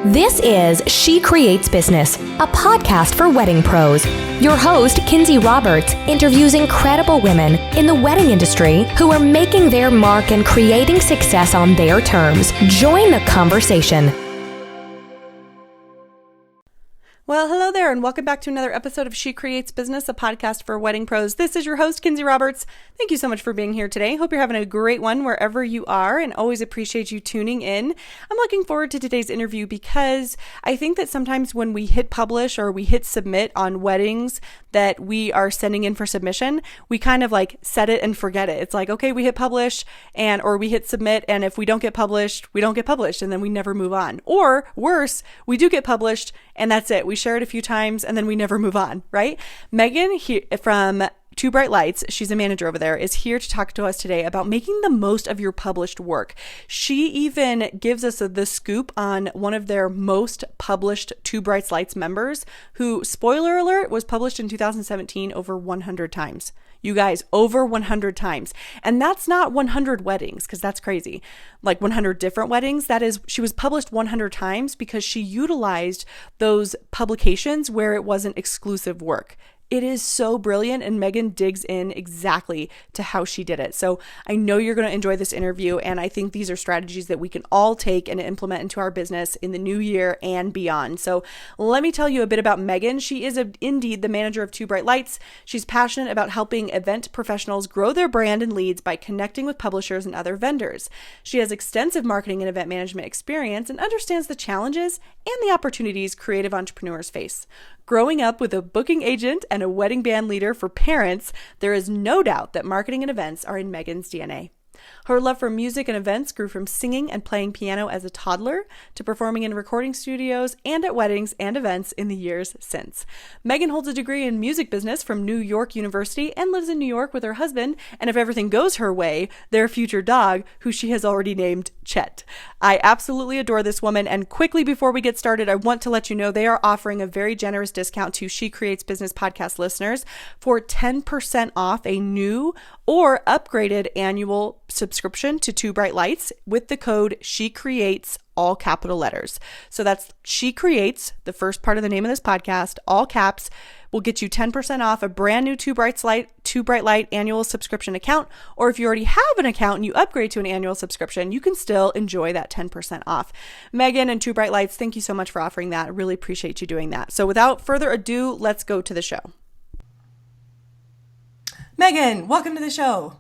This is She Creates Business, a podcast for wedding pros. Your host, Kinsey Roberts, interviews incredible women in the wedding industry who are making their mark and creating success on their terms. Join the conversation. Well, hello there, and welcome back to another episode of She Creates Business, a podcast for wedding pros. This is your host, Kinsey Roberts. Thank you so much for being here today. Hope you're having a great one wherever you are, and always appreciate you tuning in. I'm looking forward to today's interview because I think that sometimes when we hit publish or we hit submit on weddings that we are sending in for submission, we kind of like set it and forget it. It's like, okay, we hit publish or we hit submit, and if we don't get published, we don't get published, and then we never move on. Or worse, we do get published, and that's it. We share it a few times and then we never move on, right? Meghan from Two Bright Lights, she's a manager over there, is here to talk to us today about making the most of your published work. She even gives us the scoop on one of their most published Two Bright Lights members who, spoiler alert, was published in 2017 over 100 times. You guys, over 100 times. And that's not 100 weddings, because that's crazy. Like 100 different weddings. That is, she was published 100 times because she utilized those publications where it wasn't exclusive work. It is so brilliant, and Meghan digs in exactly to how she did it. So I know you're going to enjoy this interview, and I think these are strategies that we can all take and implement into our business in the new year and beyond. So let me tell you a bit about Meghan. She is indeed the manager of Two Bright Lights. She's passionate about helping event professionals grow their brand and leads by connecting with publishers and other vendors. She has extensive marketing and event management experience and understands the challenges and the opportunities creative entrepreneurs face. Growing up with a booking agent and a wedding band leader for parents, there is no doubt that marketing and events are in Meghan's DNA. Her love for music and events grew from singing and playing piano as a toddler to performing in recording studios and at weddings and events in the years since. Meghan holds a degree in music business from New York University and lives in New York with her husband, and if everything goes her way, their future dog, who she has already named Chet. I absolutely adore this woman, and quickly before we get started, I want to let you know they are offering a very generous discount to She Creates Business podcast listeners for 10% off a new or upgraded annual subscription to Two Bright Lights with the code SheCreates, all capital letters. So that's She Creates, the first part of the name of this podcast, all caps, will get you 10% off a brand new Two Bright Light annual subscription account. Or if you already have an account and you upgrade to an annual subscription, you can still enjoy that 10% off. Meghan and Two Bright Lights, thank you so much for offering that. I really appreciate you doing that. So without further ado, let's go to the show. Meghan, welcome to the show.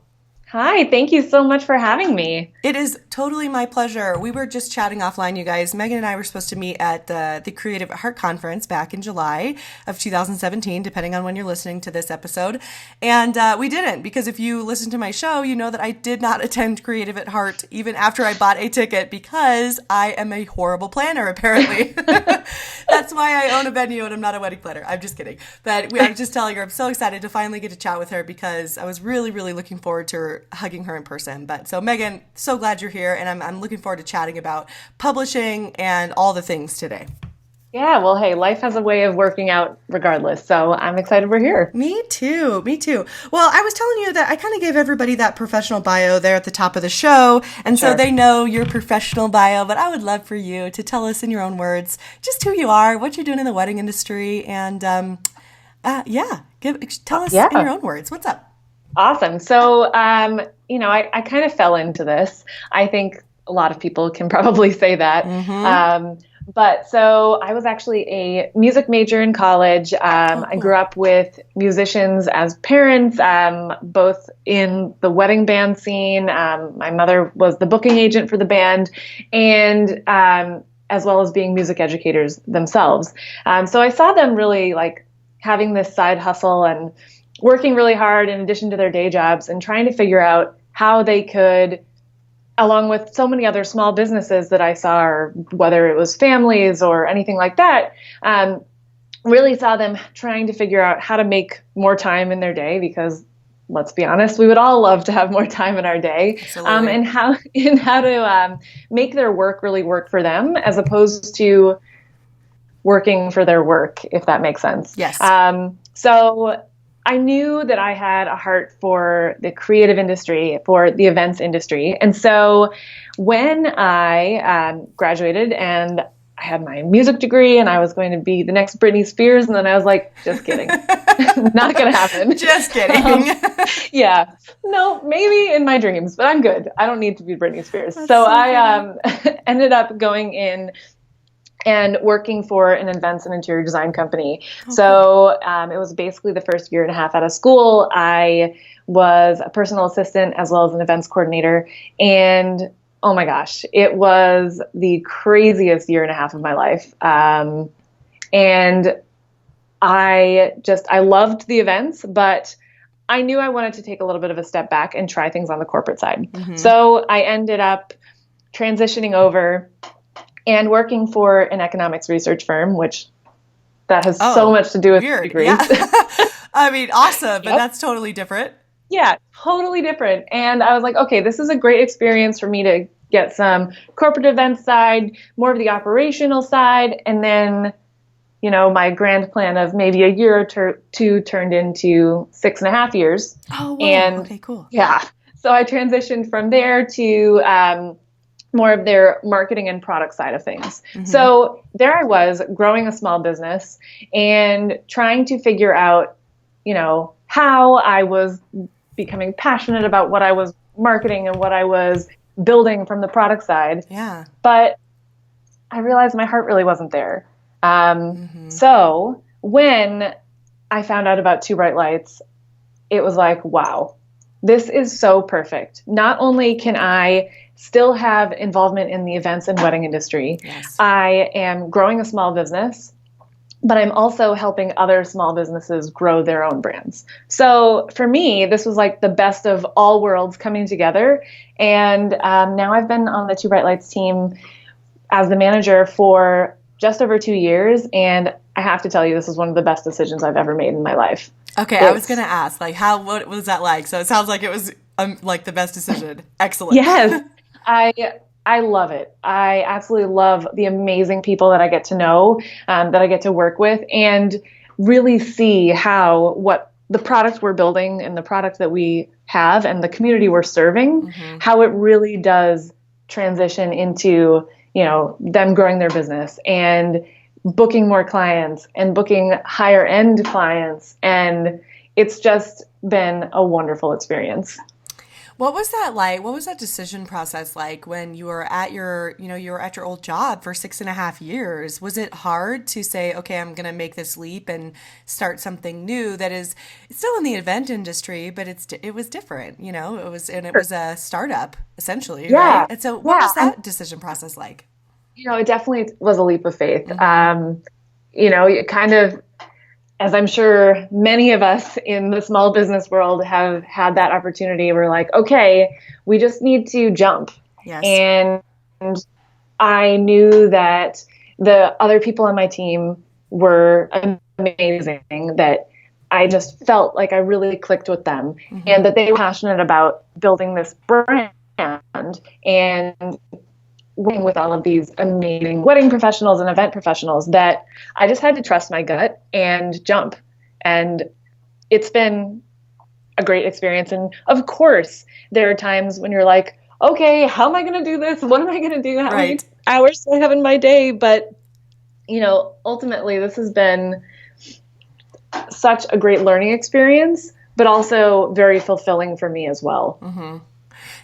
Hi, thank you so much for having me. It is totally my pleasure. We were just chatting offline, you guys. Meghan and I were supposed to meet at the Creative at Heart Conference back in July of 2017, depending on when you're listening to this episode. And we didn't, because if you listen to my show, you know that I did not attend Creative at Heart even after I bought a ticket because I am a horrible planner, apparently. That's why I own a venue and I'm not a wedding planner. I'm just kidding. But I'm just telling her I'm so excited to finally get to chat with her because I was really, really looking forward to her hugging her in person. But so Meghan, so glad you're here, and I'm looking forward to chatting about publishing and all the things today. Yeah, well, hey, life has a way of working out regardless, so I'm excited we're here. Me too. Well, I was telling you that I kind of gave everybody that professional bio there at the top of the show, and Sure. So they know your professional bio, but I would love for you to tell us in your own words just who you are, what you're doing in the wedding industry, and tell us in your own words. What's up? Awesome. So, I kind of fell into this. I think a lot of people can probably say that. Mm-hmm. But so I was actually a music major in college. Cool. I grew up with musicians as parents, both in the wedding band scene. My mother was the booking agent for the band, and as well as being music educators themselves. So I saw them really like having this side hustle and working really hard in addition to their day jobs and trying to figure out how they could, along with so many other small businesses that I saw, or whether it was families or anything like that, really saw them trying to figure out how to make more time in their day, because let's be honest, we would all love to have more time in our day, and how to make their work really work for them as opposed to working for their work, if that makes sense. Yes. So I knew that I had a heart for the creative industry, for the events industry. And so when I graduated and I had my music degree and I was going to be the next Britney Spears. And then I was like, just kidding. Not going to happen. Just kidding. Yeah. No, maybe in my dreams, but I'm good. I don't need to be Britney Spears. That's So so I ended up going in and working for an events and interior design company. Okay. So it was basically the first year and a half out of school. I was a personal assistant as well as an events coordinator. And oh my gosh, it was the craziest year and a half of my life. And I loved the events, but I knew I wanted to take a little bit of a step back and try things on the corporate side. Mm-hmm. So I ended up transitioning over and working for an economics research firm, which that has so much to do with degrees. Yeah. I mean, awesome, but that's totally different. Yeah, totally different. And I was like, okay, this is a great experience for me to get some corporate events side, more of the operational side. And then, you know, my grand plan of maybe a year or two turned into 6.5 years. Oh, wow. And okay, cool. Yeah. So I transitioned from there to more of their marketing and product side of things. Mm-hmm. So there I was growing a small business and trying to figure out, you know, how I was becoming passionate about what I was marketing and what I was building from the product side. Yeah. But I realized my heart really wasn't there. So when I found out about Two Bright Lights, it was like, wow, this is so perfect. Not only can I still have involvement in the events and wedding industry, yes. I am growing a small business, but I'm also helping other small businesses grow their own brands. So for me, this was like the best of all worlds coming together. And now I've been on the Two Bright Lights team as the manager for just over 2 years. And I have to tell you, this is one of the best decisions I've ever made in my life. Okay, I was going to ask, like, what was that like? So it sounds like it was like the best decision. Excellent. Yes, I love it. I absolutely love the amazing people that I get to know, that I get to work with, and really see how what the product we're building and the product that we have and the community we're serving, how it really does transition into, you know, them growing their business and booking more clients and booking higher end clients. And it's just been a wonderful experience. What was that like? What was that decision process like when you were at your old job for 6.5 years? Was it hard to say, okay, I'm going to make this leap and start something new that is it's still in the event industry, but it was different, you know, it was a startup essentially. Yeah. Right? And so what was that decision process like? You know, it definitely was a leap of faith. You know, it kind of, as I'm sure many of us in the small business world have had that opportunity, we're like, okay, we just need to jump. Yes. And I knew that the other people on my team were amazing, that I just felt like I really clicked with them and that they were passionate about building this brand and working with all of these amazing wedding professionals and event professionals, that I just had to trust my gut and jump. And it's been a great experience. And of course, there are times when you're like, okay, how am I going to do this? What am I going to do? How many hours do I have in my day? But, you know, ultimately, this has been such a great learning experience, but also very fulfilling for me as well. Mm-hmm.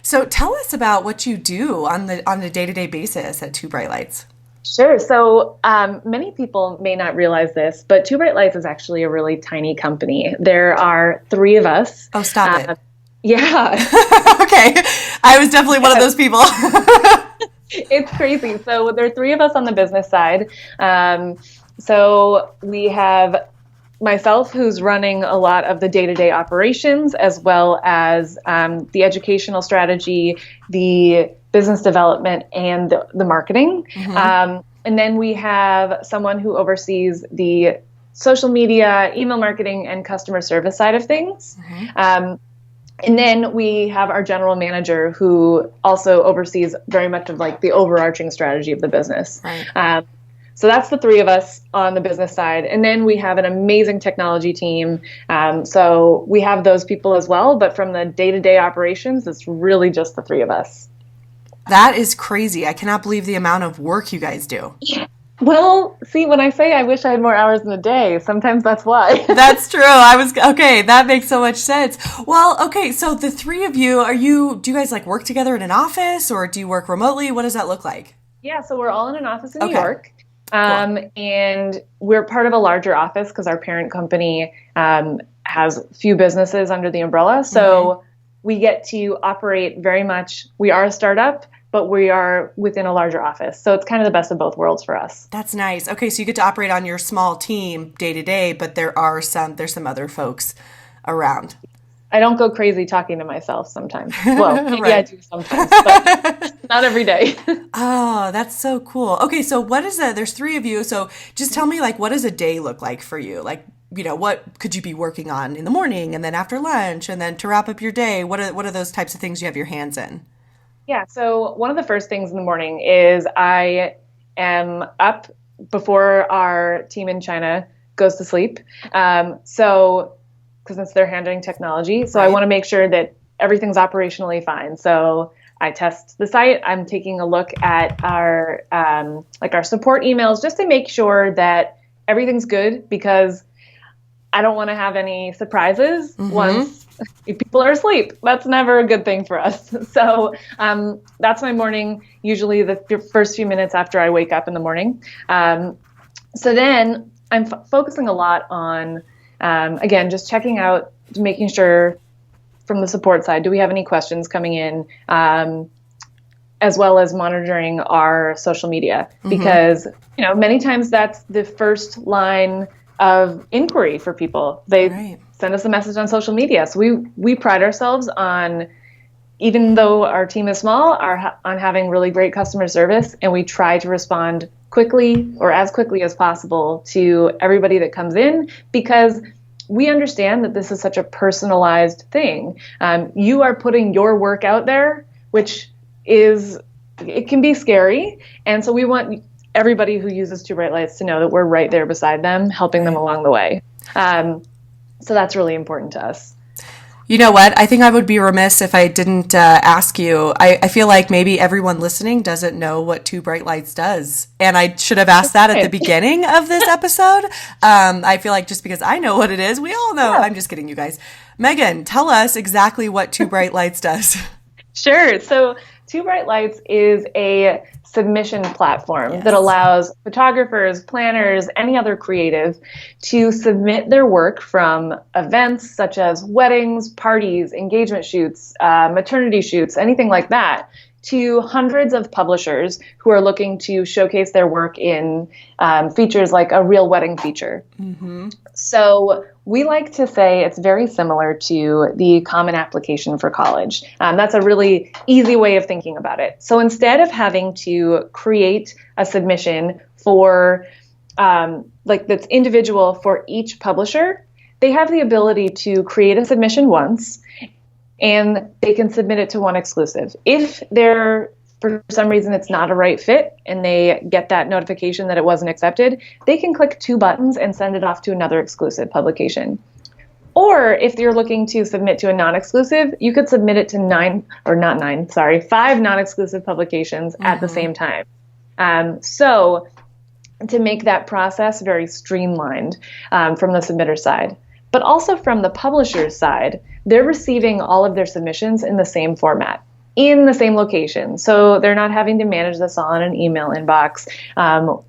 So tell us about what you do on a day-to-day basis at Two Bright Lights. Sure. So many people may not realize this, but Two Bright Lights is actually a really tiny company. There are 3 of us. Oh, stop it. Yeah. Okay. I was definitely one of those people. It's crazy. So there are 3 of us on the business side. So we have myself, who's running a lot of the day-to-day operations, as well as the educational strategy, the business development, and the marketing. And then we have someone who oversees the social media, email marketing, and customer service side of things. And then we have our general manager, who also oversees very much of like the overarching strategy of the business. Right. So that's the 3 of us on the business side. And then we have an amazing technology team. So we have those people as well. But from the day-to-day operations, it's really just the 3 of us. That is crazy. I cannot believe the amount of work you guys do. Well, see, when I say I wish I had more hours in a day, sometimes that's why. That's true. Okay. That makes so much sense. Well, okay. So the three of you, do you guys like work together in an office or do you work remotely? What does that look like? Yeah, so we're all in an office in New Okay. York. Cool. And we're part of a larger office because our parent company has few businesses under the umbrella. So we get to operate very much, we are a startup, but we are within a larger office. So it's kind of the best of both worlds for us. That's nice. Okay. So you get to operate on your small team day to day, but there's some other folks around. I don't go crazy talking to myself sometimes. Well, maybe I Right. do sometimes, but not every day. Oh, that's so cool. Okay, so there's three of you, so just tell me like what does a day look like for you? Like, what could you be working on in the morning and then after lunch and then to wrap up your day? What are those types of things you have your hands in? Yeah, so one of the first things in the morning is I am up before our team in China goes to sleep. So, because it's they're handling technology, so I Right. want to make sure that everything's operationally fine. So I test the site. I'm taking a look at our our support emails just to make sure that everything's good because I don't want to have any surprises once people are asleep. That's never a good thing for us. So that's my morning, usually the first few minutes after I wake up in the morning. So then I'm focusing a lot on, again, just checking out, making sure from the support side, do we have any questions coming in? As well as monitoring our social media because, many times that's the first line of inquiry for people. They Right. send us a message on social media. So we pride ourselves on, even though our team is small, on having really great customer service, and we try to respond quickly or as quickly as possible to everybody that comes in because we understand that this is such a personalized thing. You are putting your work out there, which it can be scary. And so we want everybody who uses Two Bright Lights to know that we're right there beside them, helping them along the way. So that's really important to us. You know what? I think I would be remiss if I didn't ask you. I feel like maybe everyone listening doesn't know what Two Bright Lights does. And I should have asked that at the beginning of this episode. I feel like just because I know what it is, we all know. Yeah. I'm just kidding, you guys. Meghan, tell us exactly what Two Bright Lights does. Sure. So Two Bright Lights is a submission platform that allows photographers, planners, any other creative to submit their work from events such as weddings, parties, engagement shoots, maternity shoots, anything like that, to hundreds of publishers who are looking to showcase their work in features like a real wedding feature. So we like to say it's very similar to the Common Application for college. That's a really easy way of thinking about it. So instead of having to create a submission for that's individual for each publisher, they have the ability to create a submission once and they can submit it to one exclusive. If for some reason it's not a right fit and they get that notification that it wasn't accepted, they can click two buttons and send it off to another exclusive publication. Or if you're looking to submit to a non-exclusive, you could submit it to five non-exclusive publications at the same time. So to make that process very streamlined from the submitter side. But also from the publisher's side, they're receiving all of their submissions in the same format, in the same location. So they're not having to manage this all in an email inbox,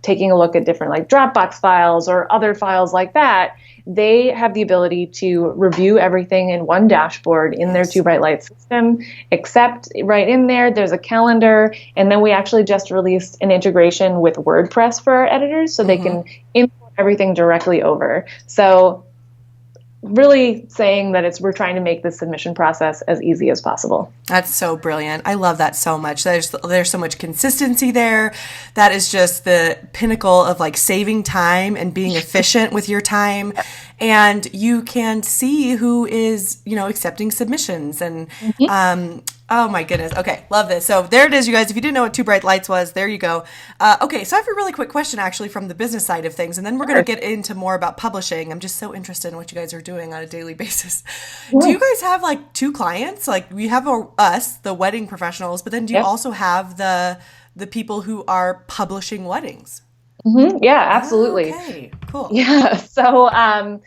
taking a look at different like Dropbox files or other files like that. They have the ability to review everything in one dashboard in their Two Bright Lights system, except right in there's a calendar. And then we actually just released an integration with WordPress for our editors so they can import everything directly over. So really saying that we're trying to make the submission process as easy as possible. That's so brilliant. I love that so much. There's so much consistency there. That is just the pinnacle of like saving time and being efficient with your time. And you can see who is, accepting submissions and, oh my goodness. Okay. Love this. So there it is, you guys. If you didn't know what Two Bright Lights was, there you go. Okay. So I have a really quick question actually from the business side of things, and then we're going to get into more about publishing. I'm just so interested in what you guys are doing on a daily basis. Do you guys have like two clients? Like we have us, the wedding professionals, but then do you also have the people who are publishing weddings? Yeah, absolutely. Okay, cool. Yeah. So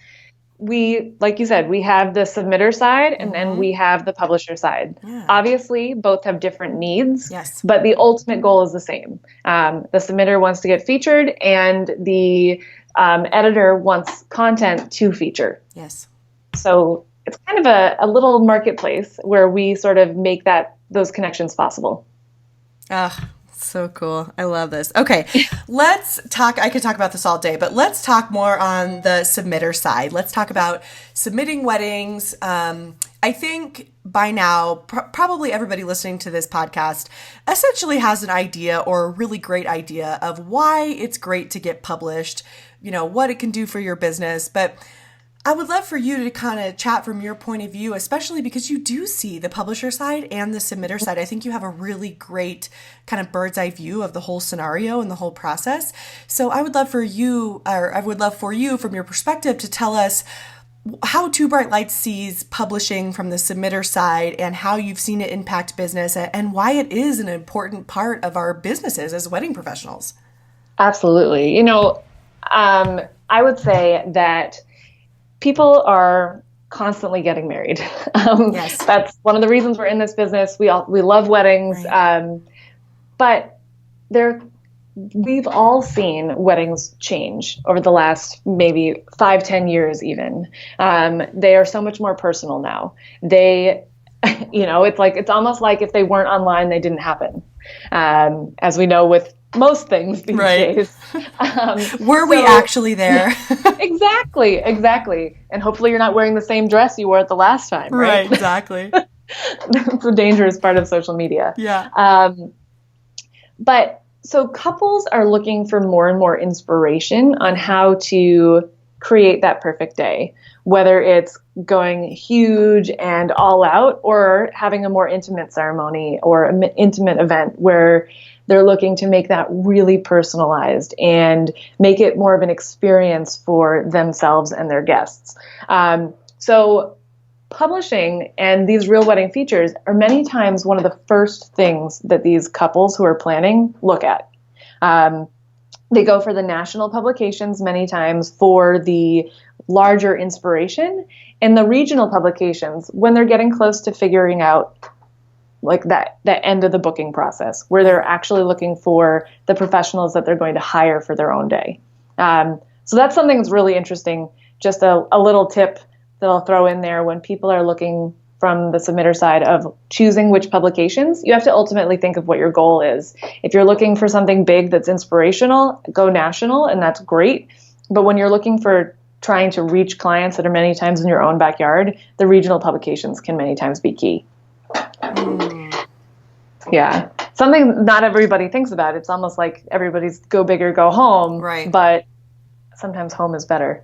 we, like you said, we have the submitter side and then we have the publisher side. Yeah. Obviously, both have different needs, Yes. but the ultimate goal is the same. The submitter wants to get featured and the editor wants content to feature. Yes. So it's kind of a little marketplace where we sort of make those connections possible. So cool. I love this. Okay, let's talk. I could talk about this all day, but let's talk more on the submitter side. Let's talk about submitting weddings. I think by now, probably everybody listening to this podcast essentially has an idea or a really great idea of why it's great to get published, what it can do for your business. But I would love for you to kind of chat from your point of view, especially because you do see the publisher side and the submitter side. I think you have a really great kind of bird's eye view of the whole scenario and the whole process. So I would love for you from your perspective to tell us how Two Bright Lights sees publishing from the submitter side and how you've seen it impact business and why it is an important part of our businesses as wedding professionals. Absolutely. I would say that people are constantly getting married. Yes. That's one of the reasons we're in this business. We love weddings, right. But we've all seen weddings change over the last maybe 5-10 years even. They are so much more personal now. It's almost like if they weren't online, they didn't happen. As we know with most things these days. Were we actually there? Exactly. And hopefully you're not wearing the same dress you wore at the last time, right? Right, exactly. That's a dangerous part of social media. Yeah. But so couples are looking for more and more inspiration on how to create that perfect day, whether it's going huge and all out or having a more intimate ceremony or an intimate event where they're looking to make that really personalized and make it more of an experience for themselves and their guests. So publishing and these real wedding features are many times one of the first things that these couples who are planning look at. They go for the national publications many times for the larger inspiration, and the regional publications when they're getting close to figuring out like that end of the booking process where they're actually looking for the professionals that they're going to hire for their own day. So that's something that's really interesting. Just a little tip that I'll throw in there when people are looking from the submitter side of choosing which publications, you have to ultimately think of what your goal is. If you're looking for something big that's inspirational, go national, and that's great. But when you're looking for trying to reach clients that are many times in your own backyard, the regional publications can many times be key. Yeah. Something not everybody thinks about. It's almost like everybody's go big or go home. Right. But sometimes home is better.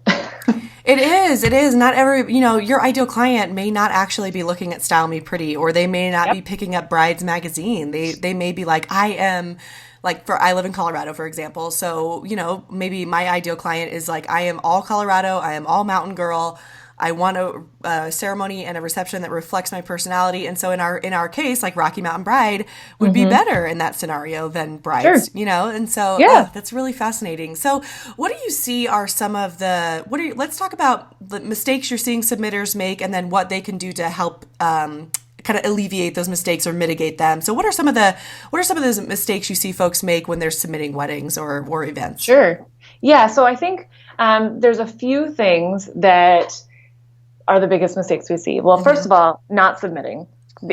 It is. Not your ideal client may not actually be looking at Style Me Pretty, or they may not be picking up Brides magazine. They may be like, I live in Colorado, for example. So, maybe my ideal client is like, I am all Colorado. I am all mountain girl. I want a ceremony and a reception that reflects my personality. And so in our case, like Rocky Mountain Bride would be better in that scenario than Brides, And so that's really fascinating. So what do you see are some of let's talk about the mistakes you're seeing submitters make and then what they can do to help kind of alleviate those mistakes or mitigate them. So what are some of those mistakes you see folks make when they're submitting weddings or events? Sure. Yeah. So I think there's a few things that are the biggest mistakes we see. Well, first of all, not submitting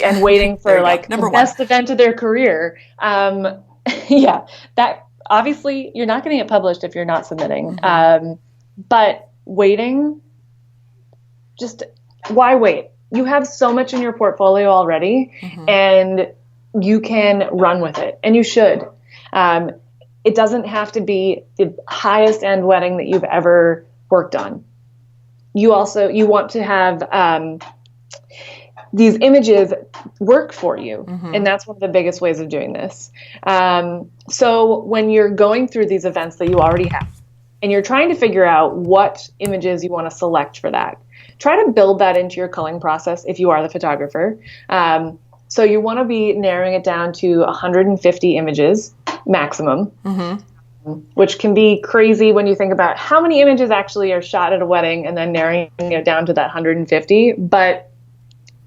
and waiting for like the best event of their career. That obviously you're not going to get published if you're not submitting. But waiting, just why wait? You have so much in your portfolio already and you can run with it, and you should. It doesn't have to be the highest end wedding that you've ever worked on. You want to have these images work for you. And that's one of the biggest ways of doing this. So when you're going through these events that you already have and you're trying to figure out what images you want to select for that, try to build that into your culling process if you are the photographer. So you want to be narrowing it down to 150 images maximum. which can be crazy when you think about how many images actually are shot at a wedding and then narrowing it down to that 150. But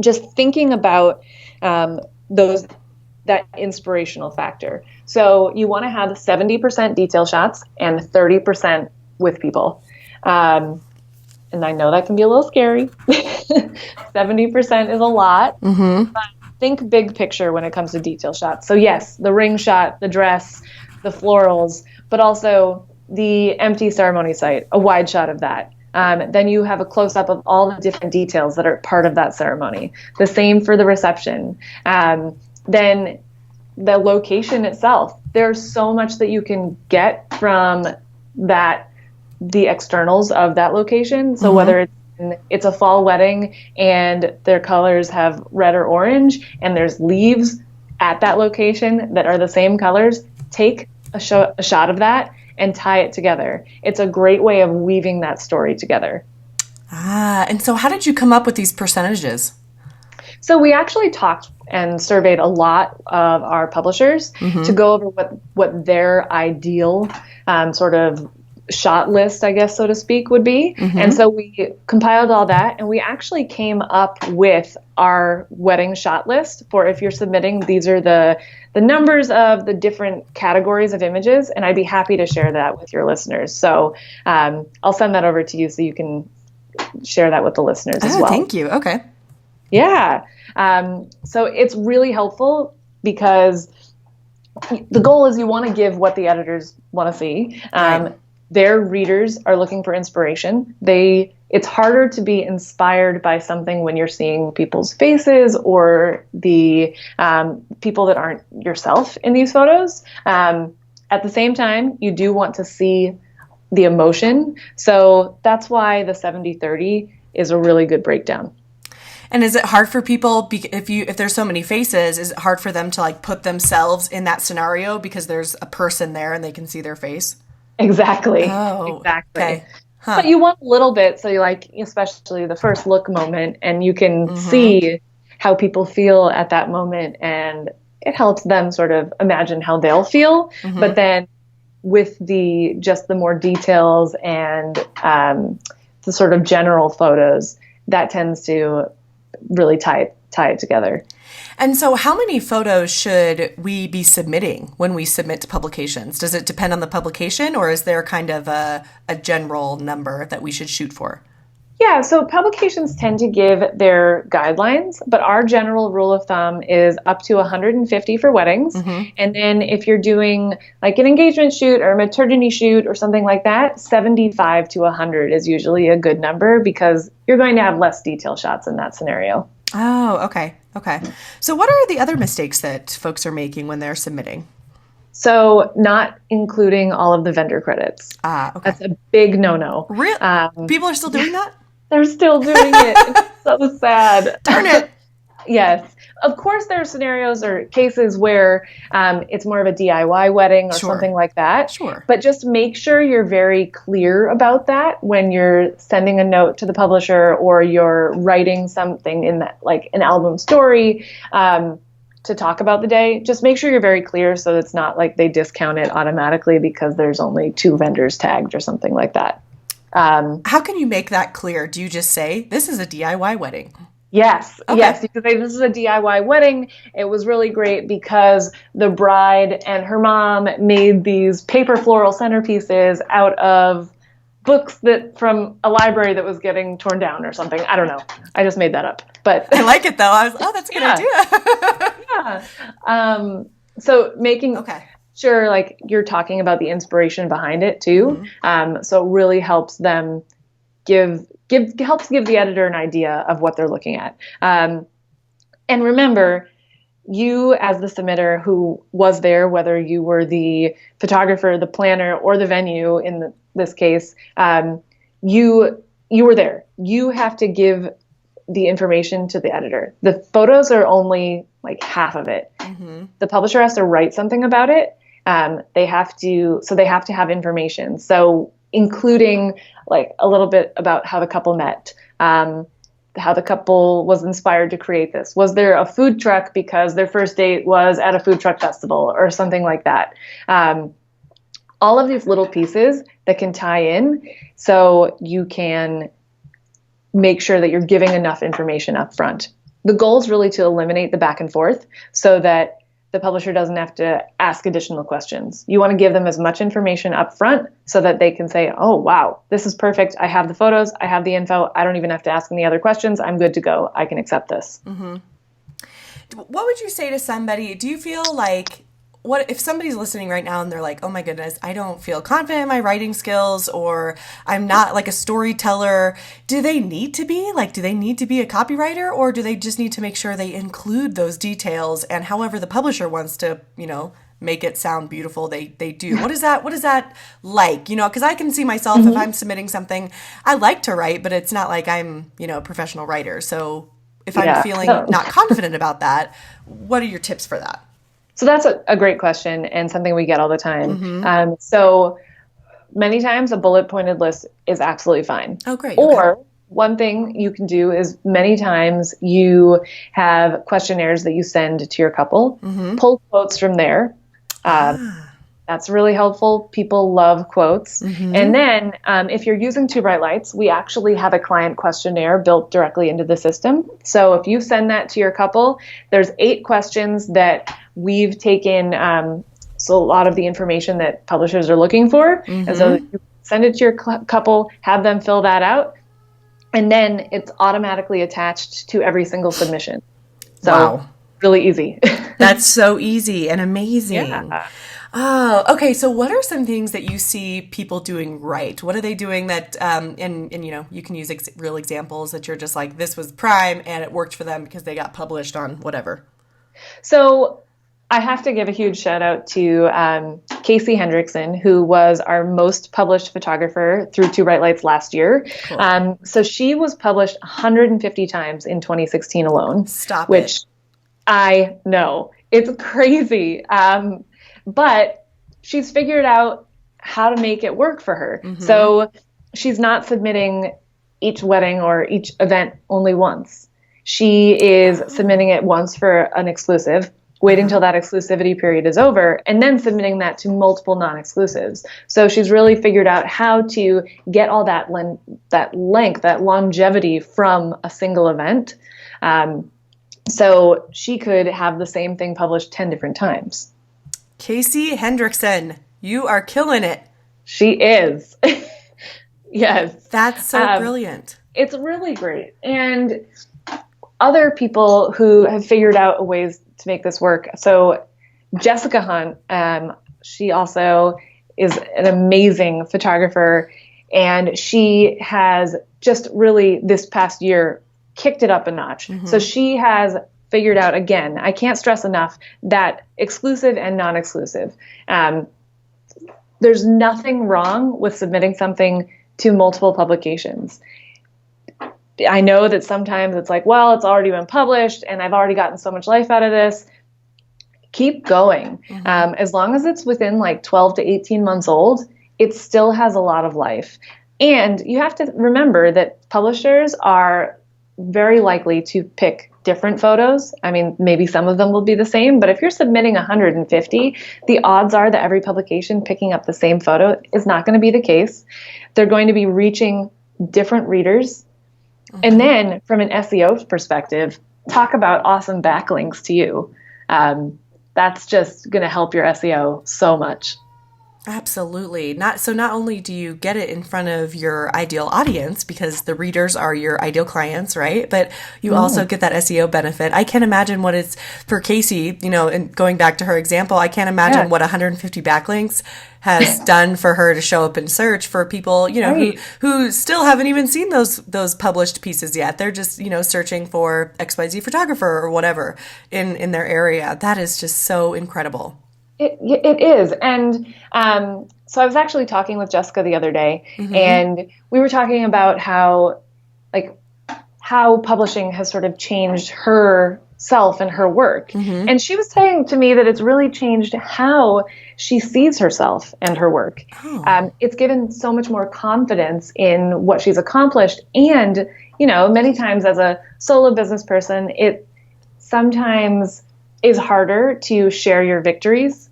just thinking about that inspirational factor. So you want to have 70% detail shots and 30% with people. And I know that can be a little scary. 70% is a lot. Mm-hmm. But think big picture when it comes to detail shots. So yes, the ring shot, the dress, the florals, but also the empty ceremony site, a wide shot of that. Then you have a close-up of all the different details that are part of that ceremony. The same for the reception. Then the location itself. There's so much that you can get from that, the externals of that location. So whether it's a fall wedding and their colors have red or orange and there's leaves at that location that are the same colors, take a shot of that and tie it together. It's a great way of weaving that story together. And so how did you come up with these percentages? So we actually talked and surveyed a lot of our publishers to go over what their ideal sort of shot list, I guess, so to speak, would be. And so we compiled all that, and we actually came up with our wedding shot list for if you're submitting. These are the numbers of the different categories of images, and I'd be happy to share that with your listeners. So I'll send that over to you so you can share that with the listeners as well. Thank you. Okay. Yeah. So it's really helpful because the goal is you want to give what the editors want to see. Right. Their readers are looking for inspiration. It's harder to be inspired by something when you're seeing people's faces or the people that aren't yourself in these photos. At the same time, you do want to see the emotion. So that's why the 70-30 is a really good breakdown. And is it hard for people, if there's so many faces, is it hard for them to like put themselves in that scenario because there's a person there and they can see their face? Exactly. Oh, exactly. Okay. Huh. But you want a little bit, so you like, especially the first look moment, and you can see how people feel at that moment, and it helps them sort of imagine how they'll feel. But then with the more details and the sort of general photos, that tends to really tie it together. And so how many photos should we be submitting when we submit to publications? Does it depend on the publication, or is there kind of a general number that we should shoot for? Yeah, so publications tend to give their guidelines, but our general rule of thumb is up to 150 for weddings. And then if you're doing like an engagement shoot or a maternity shoot or something like that, 75 to 100 is usually a good number because you're going to have less detail shots in that scenario. Oh, okay. Okay. So what are the other mistakes that folks are making when they're submitting? So not including all of the vendor credits. Okay. That's a big no-no. Really? People are still doing that? They're still doing it. It's so sad. Darn it. Yes. Of course, there are scenarios or cases where it's more of a DIY wedding or something like that. Sure. But just make sure you're very clear about that when you're sending a note to the publisher or you're writing something in that, like an album story to talk about the day. Just make sure you're very clear so it's not like they discount it automatically because there's only 2 vendors tagged or something like that. How can you make that clear? Do you just say, this is a DIY wedding? Yes, Okay. yes. You could say this is a DIY wedding. It was really great because the bride and her mom made these paper floral centerpieces out of books from a library that was getting torn down or something. I don't know. I just made that up. But I like it though. I was, that's a good idea. Yeah. So making sure like you're talking about the inspiration behind it too. So it really helps them helps give the editor an idea of what they're looking at. And remember, you as the submitter who was there, whether you were the photographer, the planner, or the venue in this case, you were there. You have to give the information to the editor. The photos are only like half of it. The publisher has to write something about it. They have to have information. So including like a little bit about how the couple met, how the couple was inspired to create this. Was there a food truck because their first date was at a food truck festival or something like that? all of these little pieces that can tie in so you can make sure that you're giving enough information up front. The goal is really to eliminate the back and forth so that the publisher doesn't have to ask additional questions. You want to give them as much information up front so that they can say, oh, wow, this is perfect. I have the photos. I have the info. I don't even have to ask any other questions. I'm good to go. I can accept this. Mm-hmm. What would you say to somebody? Do you feel like, what if somebody's listening right now and they're like, oh my goodness, I don't feel confident in my writing skills, or I'm not like a storyteller. Do they need to be? Like, do they need to be a copywriter, or do they just need to make sure they include those details, and however the publisher wants to, make it sound beautiful, they do? What is that like? Because I can see myself, if I'm submitting something, I like to write, but it's not like I'm, a professional writer. So if I'm feeling not confident about that, what are your tips for that? So that's a great question and something we get all the time. So many times a bullet pointed list is absolutely fine. Oh, great. Or one thing you can do is many times you have questionnaires that you send to your couple, pull quotes from there. That's really helpful. People love quotes. And then if you're using Two Bright Lights, we actually have a client questionnaire built directly into the system. So if you send that to your couple, there's 8 questions that we've taken. So a lot of the information that publishers are looking for. And so you send it to your couple, have them fill that out, and then it's automatically attached to every single submission. So really easy. That's so easy and amazing. Yeah. Oh, okay. So what are some things that you see people doing right? What are they doing that, and you can use real examples that you're just like, this was prime and it worked for them because they got published on whatever. So I have to give a huge shout out to Casey Hendrickson, who was our most published photographer through Two Bright Lights last year. Cool. So she was published 150 times in 2016 alone. Stop which it. I know. It's crazy. But she's figured out how to make it work for her. So she's not submitting each wedding or each event only once. She is submitting it once for an exclusive, waiting till that exclusivity period is over, and then submitting that to multiple non-exclusives. So she's really figured out how to get all that length, that longevity from a single event. So she could have the same thing published 10 different times. Casey Hendrickson, you are killing it. She is. Yes. That's so brilliant. It's really great. And other people who have figured out ways to make this work. So Jessica Hunt, she also is an amazing photographer, and she has just really this past year kicked it up a notch. So she has figured out, again, I can't stress enough that exclusive and non-exclusive. There's nothing wrong with submitting something to multiple publications. I know that sometimes it's like, well, it's already been published and I've already gotten so much life out of this. Keep going. As long as it's within like 12 to 18 months old, it still has a lot of life. And you have to remember that publishers are very likely to pick different photos. I mean, maybe some of them will be the same, but if you're submitting 150, the odds are that every publication picking up the same photo is not going to be the case. They're going to be reaching different readers. And then from an SEO perspective, talk about awesome backlinks to you. That's just going to help your SEO so much. Absolutely. Not only do you get it in front of your ideal audience because the readers are your ideal clients, right? But you also get that SEO benefit. I can't imagine what it's for Casey, and going back to her example, I can't imagine what 150 backlinks has done for her to show up in search for people, who still haven't even seen those published pieces yet. They're just, searching for XYZ photographer or whatever in their area. That is just so incredible. It is. And so I was actually talking with Jessica the other day, and we were talking about how publishing has sort of changed herself and her work. And she was saying to me that it's really changed how she sees herself and her work. It's given so much more confidence in what she's accomplished. And, many times as a solo business person, it sometimes is harder to share your victories.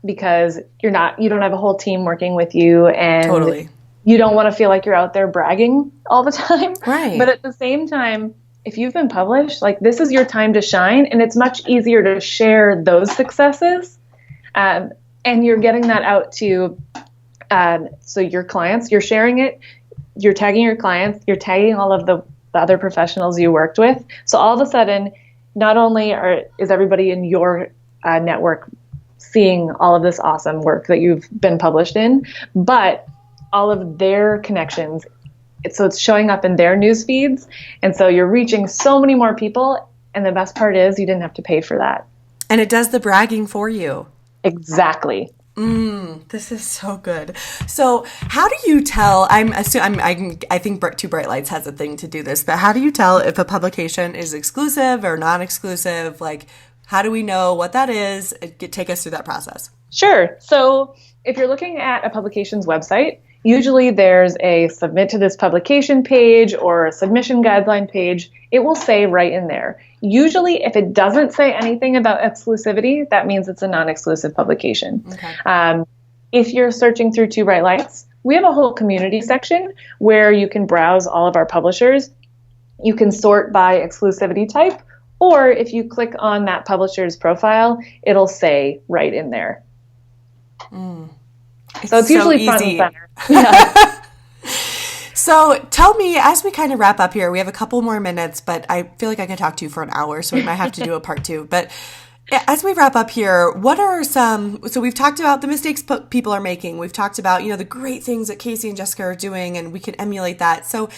because you don't have a whole team working with you, and Totally. you don't want to feel like you're out there bragging all the time. Right. But at the same time, if you've been published, like, this is your time to shine, and it's much easier to share those successes. And you're getting that out to, so your clients, you're sharing it, you're tagging your clients, you're tagging all of the other professionals you worked with. So all of a sudden, not only is everybody in your network seeing all of this awesome work that you've been published in, but all of their connections. So it's showing up in their news feeds. And so you're reaching so many more people. And the best part is you didn't have to pay for that. And it does the bragging for you. Exactly. This is so good. So how do you tell, I think Two Bright Lights has a thing to do this, but how do you tell if a publication is exclusive or non-exclusive? Like, how do we know what that is? Take us through that process. Sure. So if you're looking at a publication's website, usually there's a submit to this publication page or a submission guideline page. It will say right in there. Usually if it doesn't say anything about exclusivity, that means it's a non-exclusive publication. Okay. If you're searching through Two Bright Lights, we have a whole community section where you can browse all of our publishers. You can sort by exclusivity type, or if you click on that publisher's profile, it'll say right in there. So it's usually so front easy. and center. Yeah. So tell me, as we kind of wrap up here, we have a couple more minutes, but I feel like I could talk to you for an hour, so we might have to do a part 2. But as we wrap up here, what are so we've talked about the mistakes people are making. We've talked about, the great things that Casey and Jessica are doing, and we can emulate that. So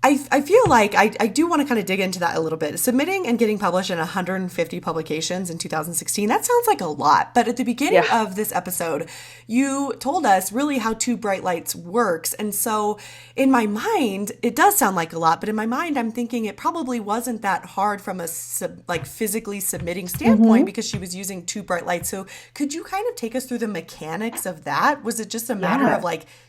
I feel like I do want to kind of dig into that a little bit. Submitting and getting published in 150 publications in 2016, that sounds like a lot. But at the beginning of this episode, you told us really how Two Bright Lights works. And so in my mind, it does sound like a lot. But in my mind, I'm thinking it probably wasn't that hard from a physically submitting standpoint because she was using Two Bright Lights. So could you kind of take us through the mechanics of that? Was it just a matter of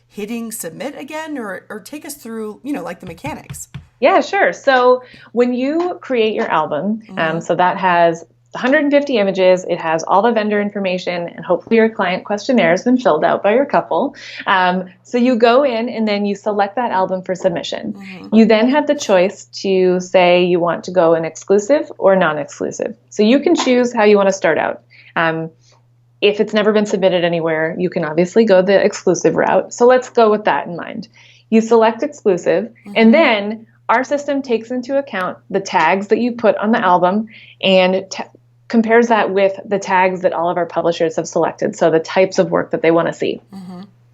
hitting submit again, or take us through, the mechanics? Yeah, sure. So when you create your album, so that has 150 images, it has all the vendor information, and hopefully your client questionnaire has been filled out by your couple. So you go in and then you select that album for submission. You then have the choice to say you want to go an exclusive or non-exclusive. So you can choose how you want to start out. If it's never been submitted anywhere, you can obviously go the exclusive route. So let's go with that in mind. You select exclusive, and then our system takes into account the tags that you put on the album and compares that with the tags that all of our publishers have selected, so the types of work that they want to see.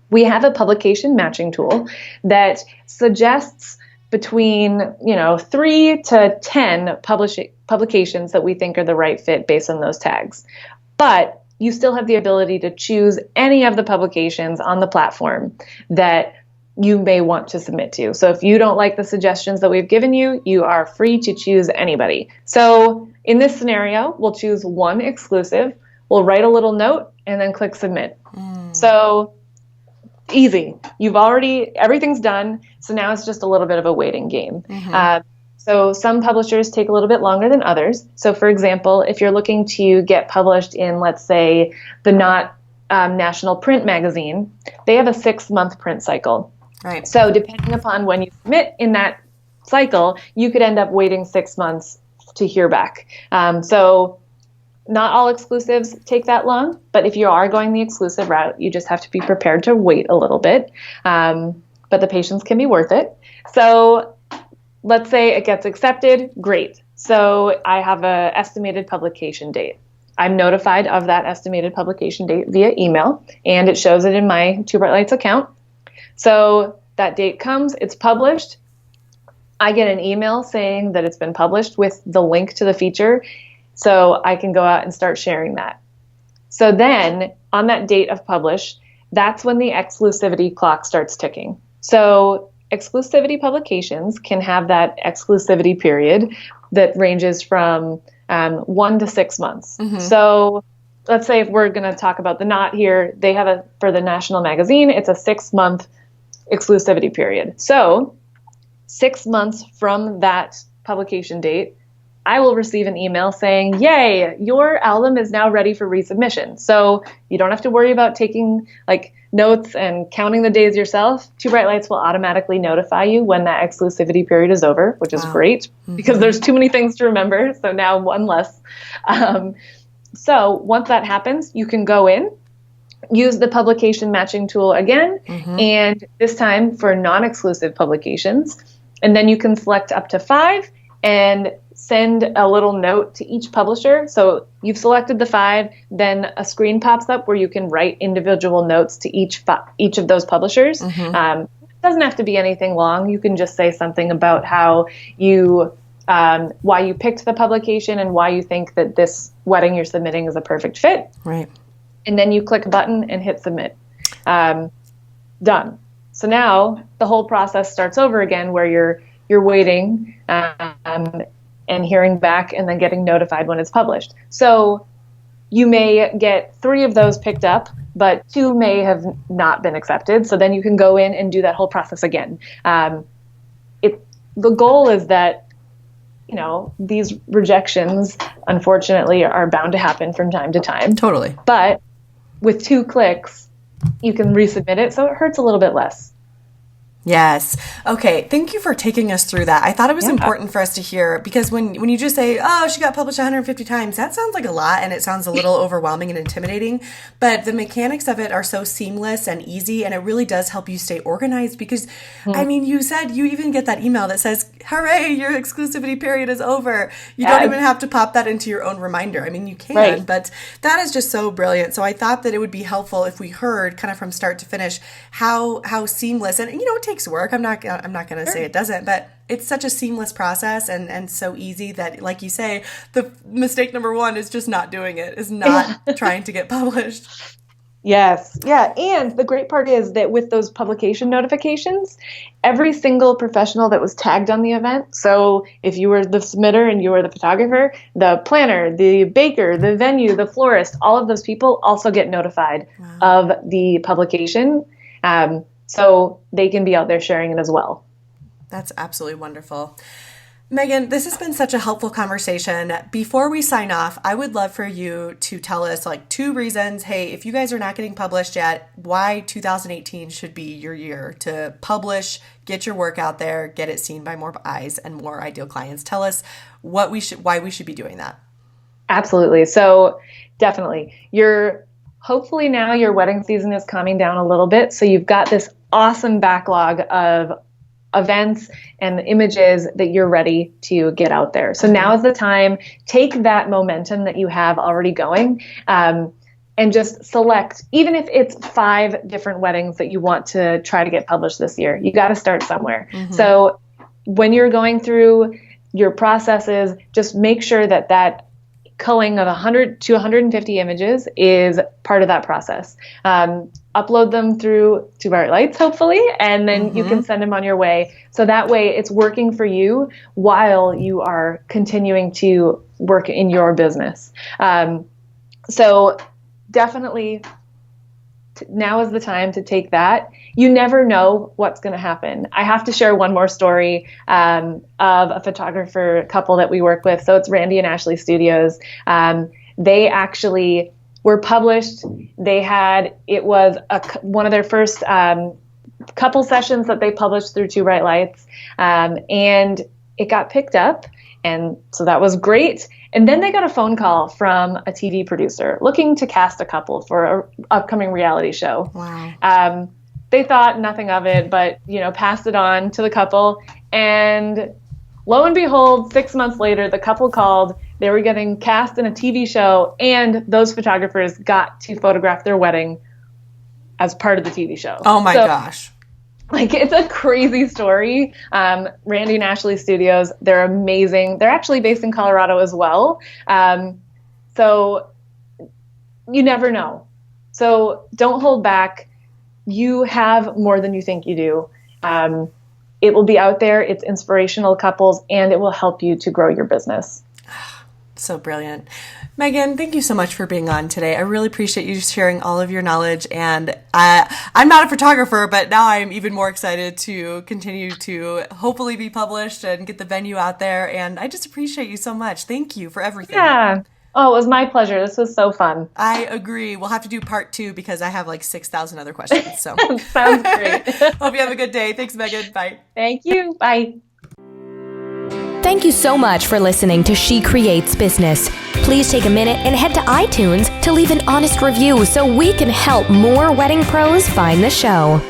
We have a publication matching tool that suggests between 3 to 10 publications that we think are the right fit based on those tags. But you still have the ability to choose any of the publications on the platform that you may want to submit to. So if you don't like the suggestions that we've given you, you are free to choose anybody. So in this scenario, we'll choose one exclusive, we'll write a little note, and then click submit. So easy. Everything's done. So now it's just a little bit of a waiting game. So some publishers take a little bit longer than others. So for example, if you're looking to get published in, let's say, the Not National Print magazine, they have a 6-month print cycle. Right. So depending upon when you submit in that cycle, you could end up waiting 6 months to hear back. So not all exclusives take that long, but if you are going the exclusive route, you just have to be prepared to wait a little bit. But the patience can be worth it. So let's say it gets accepted, great. So I have an estimated publication date. I'm notified of that estimated publication date via email, and it shows it in my Two Bright Lights account. So that date comes, it's published. I get an email saying that it's been published with the link to the feature, so I can go out and start sharing that. So then on that date of publish, that's when the exclusivity clock starts ticking. So exclusivity publications can have that exclusivity period that ranges from 1 to 6 months. So let's say if we're going to talk about the Knot here, they have for the national magazine, it's a 6-month exclusivity period. So 6 months from that publication date, I will receive an email saying, yay, your album is now ready for resubmission. So you don't have to worry about taking like notes and counting the days yourself. Two Bright Lights will automatically notify you when that exclusivity period is over, which is great because there's too many things to remember. So now one less. So once that happens, you can go in, use the publication matching tool again, and this time for non-exclusive publications. And then you can select up to 5 and send a little note to each publisher. So you've selected the 5, then a screen pops up where you can write individual notes to each of those publishers. It doesn't have to be anything long. You can just say something about how you, why you picked the publication and why you think that this wedding you're submitting is a perfect fit. Right. And then you click a button and hit submit. Done. So now the whole process starts over again where you're waiting and hearing back and then getting notified when it's published. So you may get 3 of those picked up, but 2 may have not been accepted. So then you can go in and do that whole process again. The goal is that, you know, these rejections, unfortunately, are bound to happen from time to time. Totally. But with 2 clicks, you can resubmit it, so it hurts a little bit less. Yes. Okay. Thank you for taking us through that. I thought it was important for us to hear because when you just say, oh, she got published 150 times, that sounds like a lot and it sounds a little overwhelming and intimidating, but the mechanics of it are so seamless and easy and it really does help you stay organized because, I mean, you said you even get that email that says, hooray, your exclusivity period is over. You don't even have to pop that into your own reminder. I mean, you can, but that is just so brilliant. So I thought that it would be helpful if we heard kind of from start to finish how seamless and, you know, it takes work. I'm not going to say it doesn't, but it's such a seamless process and so easy that, like you say, the mistake number 1 is just not doing it, is not trying to get published. Yes. Yeah. And the great part is that with those publication notifications, every single professional that was tagged on the event, so if you were the submitter and you were the photographer, the planner, the baker, the venue, the florist, all of those people also get notified of the publication. So they can be out there sharing it as well. That's absolutely wonderful. Meghan, this has been such a helpful conversation. Before we sign off, I would love for you to tell us like 2 reasons, hey, if you guys are not getting published yet, why 2018 should be your year to publish, get your work out there, get it seen by more eyes and more ideal clients. Tell us why we should be doing that. Absolutely. So definitely, hopefully now your wedding season is calming down a little bit. So you've got this awesome backlog of events and images that you're ready to get out there. So now is the time. Take that momentum that you have already going and just select, even if it's 5 different weddings that you want to try to get published this year, you got to start somewhere. So when you're going through your processes, just make sure that culling of 100 to 150 images is part of that process. Upload them through Two Bright Lights, hopefully, and then you can send them on your way. So that way it's working for you while you are continuing to work in your business. So definitely now is the time to take that. You never know what's going to happen. I have to share one more story of a photographer couple that we work with. So it's Randy and Ashley Studios. They actually were published. It was one of their first couple sessions that they published through Two Bright Lights. And it got picked up. And so that was great. And then they got a phone call from a TV producer looking to cast a couple for an upcoming reality show. Wow. They thought nothing of it, but, passed it on to the couple. And lo and behold, 6 months later, the couple called. They were getting cast in a TV show, and those photographers got to photograph their wedding as part of the TV show. Oh, my gosh. It's a crazy story. Randy and Ashley Studios, they're amazing. They're actually based in Colorado as well. So you never know. So don't hold back. You have more than you think you do. It will be out there. It's inspirational couples, and it will help you to grow your business. So brilliant. Meghan, thank you so much for being on today. I really appreciate you sharing all of your knowledge. And I'm not a photographer, but now I'm even more excited to continue to hopefully be published and get the venue out there. And I just appreciate you so much. Thank you for everything. Yeah. Oh, it was my pleasure. This was so fun. I agree. We'll have to do part 2 because I have like 6,000 other questions. So sounds great. Hope you have a good day. Thanks, Meghan. Bye. Thank you. Bye. Thank you so much for listening to She Creates Business. Please take a minute and head to iTunes to leave an honest review so we can help more wedding pros find the show.